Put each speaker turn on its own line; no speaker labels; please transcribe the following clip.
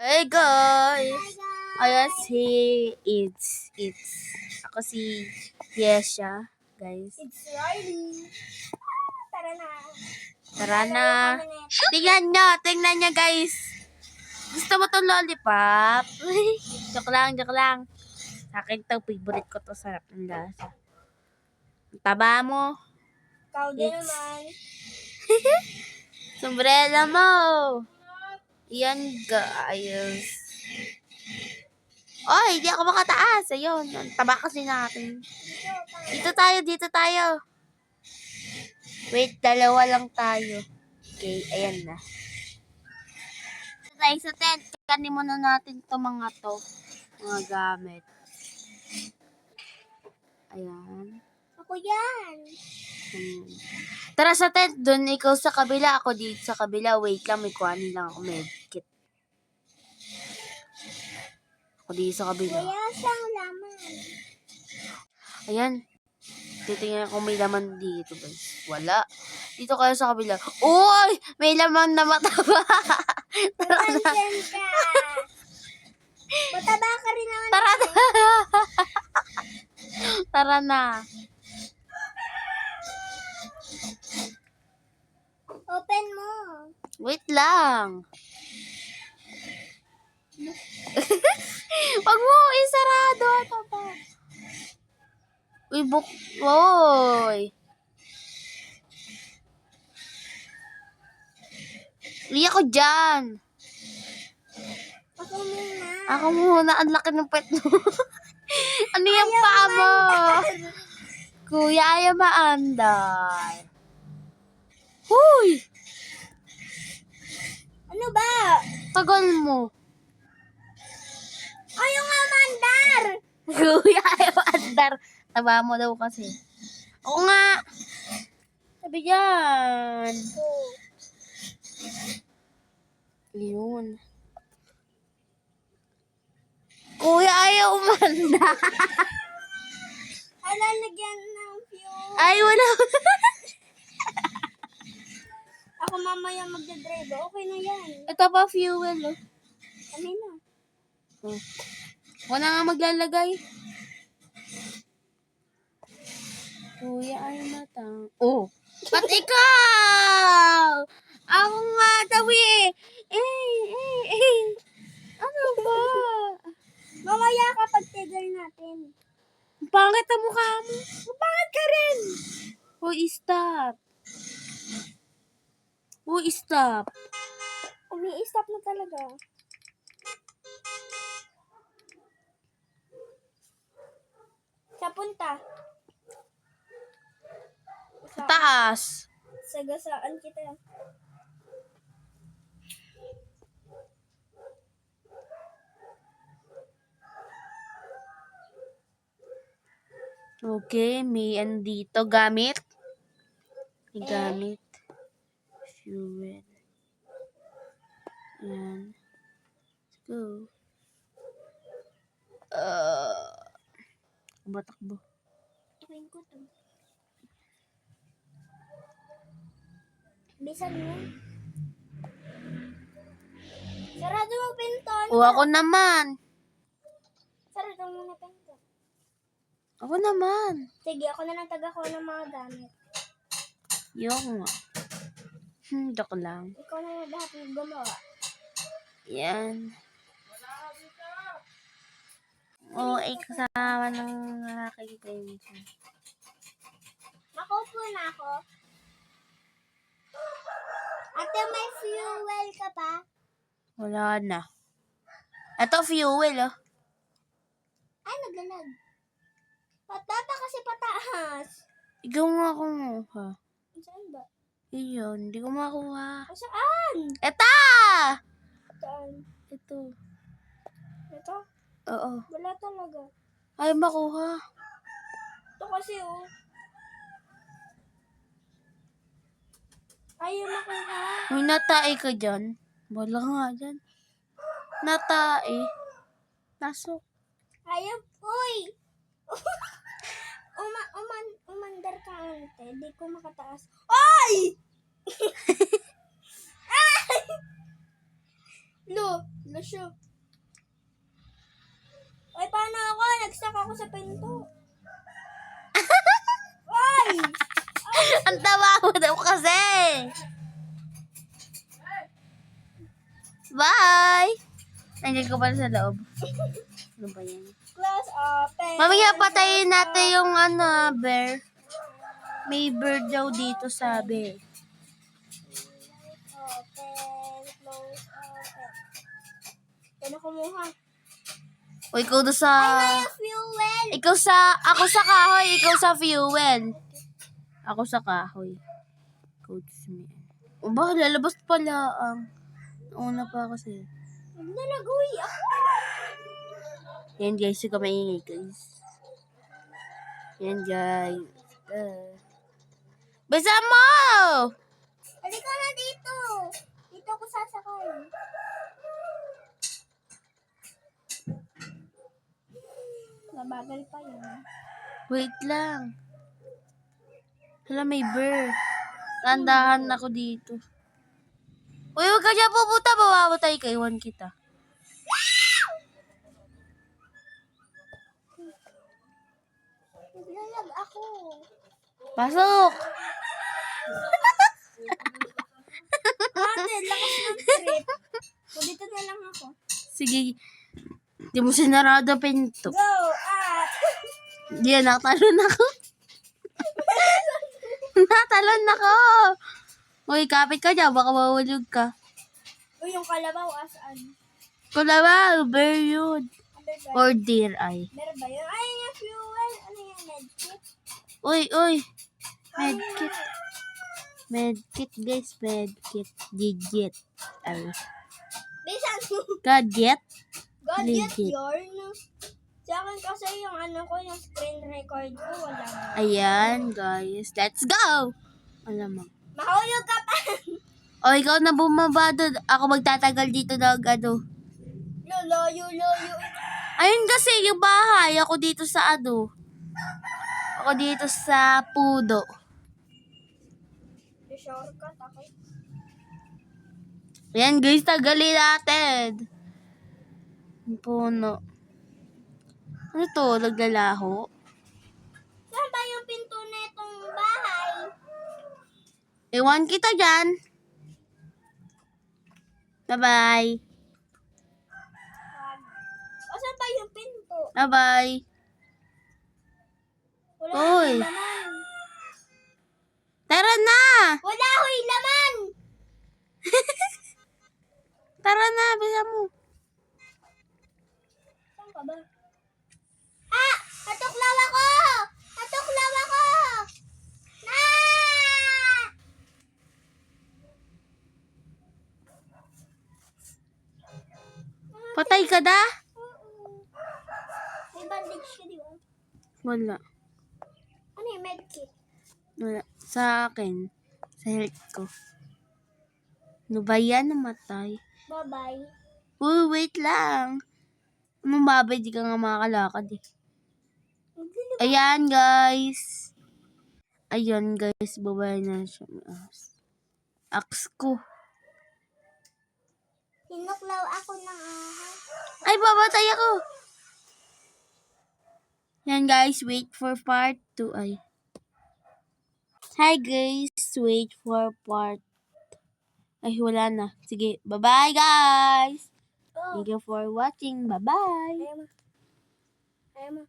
Hey guys!
Hi guys!
Ayan si It's. Ako si Yesha, guys.
It's Riley. Tara na.
Tara na. Tingnan nyo guys. Gusto mo to lollipop? joke lang. Sa akin to, favorite ko to, sarap ng lasa. Ang taba mo.
Ikaw din
It's-
naman.
Sombrero mo. Yan guys. Oy, hindi ako makataas. Ayun, ang taba kasi natin. Dito tayo. Wait, dalawa lang tayo. Okay, ayan na. Dito tayo sa tent. Kanin muna natin to mga gamit. Ayan.
Ako yan.
Tara sa tent. Doon ikaw sa kabila. Ako dito sa kabila. Wait lang, may kuhanin lang ako medkit. Ako dito sa kabila.
Kaya siyang laman.
Ayan. Titingnan kung may laman dito, guys. Wala. Dito kayo sa kabila. Uy! May laman na mataba. Tara na.
Pansin ka. Mataba ka rin naman.
Tara na. Tara na.
Open mo.
Wait lang. Wag mo isarado. Ito pa. Uy, Woy. Uy, ako dyan.
Ako muna.
Ako muna. Ang laki ng pet mo. Ano yung paa mo? Kuya, ayaw maandar. Huy!
Ano ba?
Tagal mo.
Ayaw nga mandar.
Kuya, ayaw maandar. Taba mo daw kasi. Oo nga. Sabi dyan. Yun. Kuya, ayaw umandar.
Ay, lalagyan ng fuel.
Ay, wala.
Ako mamaya magdadrive. Okay na yan.
Ito pa fuel, oh.
Kami na.
Oh. Ako na nga maglalagay. Kuya, ayaw matang. Oh. Ba't ikaw? Ako nga daw eh. Ano ba?
Mamaya kapag tigil natin.
Ang pangit ang mukha mo. Ang pangit ka rin. Hoy, stop. Hoy, stop.
Umi-stop na talaga. Sa punta.
Sa taas.
Sagasaan kita.
Okay, may andito. Gamit. May gamit. Fuel. Ayan. Let's go. Batakbo.
Tuwing ko to. Bisan mo. Sarado mo pinto.
O, ako naman.
Sarado mo na pinto.
Ako naman.
Sige, ako na lang taga ko ng mga gamit.
Yung nga. Joke lang.
Ikaw na lang lahat ng gumawa.
Yan. Oo, ay kasama ng aking pension.
Makaupo na ako. Ate, may fuel ka pa?
Wala na. Ito fuel, oh.
Ay, naglalag. Patata kasi pataas.
Ikaw nga kumuha.
Saan ba?
Iyon, hindi ko makuha.
Saan?
Eta!
Saan?
Ito.
Ito?
Oo.
Wala talaga.
Ay, makuha.
Ito kasi, oh. Ayaw makuha.
May natae ka dyan. Wala nga dyan. Natae. Nasok.
Ayaw, uy! Umandar ka ante. Di ko makataas. Oy! Ay! Lo, na siya. Ay, paano ako? Nag-stuck ako sa pinto. Ay!
Ang tawa mo daw kasi. Bye! Nandiyan ko pala sa loob. Ano ba yan?
Close open.
Mamaya patayin natin yung bear. May bird daw dito sabi.
Open. Close open. Kaya kumuha.
O ikaw doon sa...
Ay, fuel.
Ikaw sa... Ako sa kahoy, ikaw sa fuel. Ako sa kahoy. Coach me. O ba, lalabas pala ang... Una pa ako sa'yo.
Naglalagoy ako.
Yan guys, yung maingay guys. Yan guys. Basa mo!
Halika na dito. Dito ako sasakay. Nabagal pa yun.
Wait lang. Hala, may bear. Tandahan ako dito. Uy, huwag ka dyan pupunta. Mamamatay ka. Iwan kita.
Naglalag ako.
Pasok!
Ate, lakas ng trip. O, dito na lang ako.
Sige. Di mo sinarado pinto.
Go, at!
Di yan, natalon ako. Natalon ako. Uy, kapit ka dyan. Baka mawulog ka.
O, yung kalabaw, asaan?
Kula ba? Bear yun.
Under ba?
Or deer eye.
Meron ba yun? Ay, yung fuel. Ano yung medkit?
Uy. Medkit. Medkit guys. Medkit. Digit. Ay.
Bisan mo.
Gadget.
God,
Legit.
get yarn. Sa akin kasi yung yung screen record ko, wala na.
Ayan guys. Let's go! Alam mo.
Mahulog ka pa.
O, ikaw na bumaba doon. Ako magtatagal dito na
Layo.
Ayun kasi yung bahay. Ako dito sa Ako dito sa pudo.
Yung shortcut, okay?
Ayan guys, tagalin natin. Yung puno. Ano to? Naglalaho?
Saan ba yung pinto na itong bahay?
Iwan kita dyan. Bye-bye.
O, saan ba yung pinto?
Bye-bye.
Wala
Uy.
ho'y laman.
Tara na!
Wala ho'y laman!
Tara na, bisa mo.
Saan ka ba? Ah! Natuklaw ako! Natuklaw ako! Na!
Patay ka da?
Oo. May bandage ka, di ba?
Wala.
Ano yung medkit?
Wala. Sa akin. Sa health ko. Ano ba yan? Namatay.
Bye-bye.
Uy, wait lang. Anong babay? Di ka nga makakalakad eh. Ayan, guys. Ayan, guys. Babay na siya. Axe ko.
Tinuklaw ako ng ahas.
Ay, babatay ako. Yan, guys. Wait for part 2. Ay. Hi, guys. Wait for part. Ay, wala na. Sige. Bye-bye, guys.
Oh.
Thank you for watching. Bye-bye.
Ayaw mo.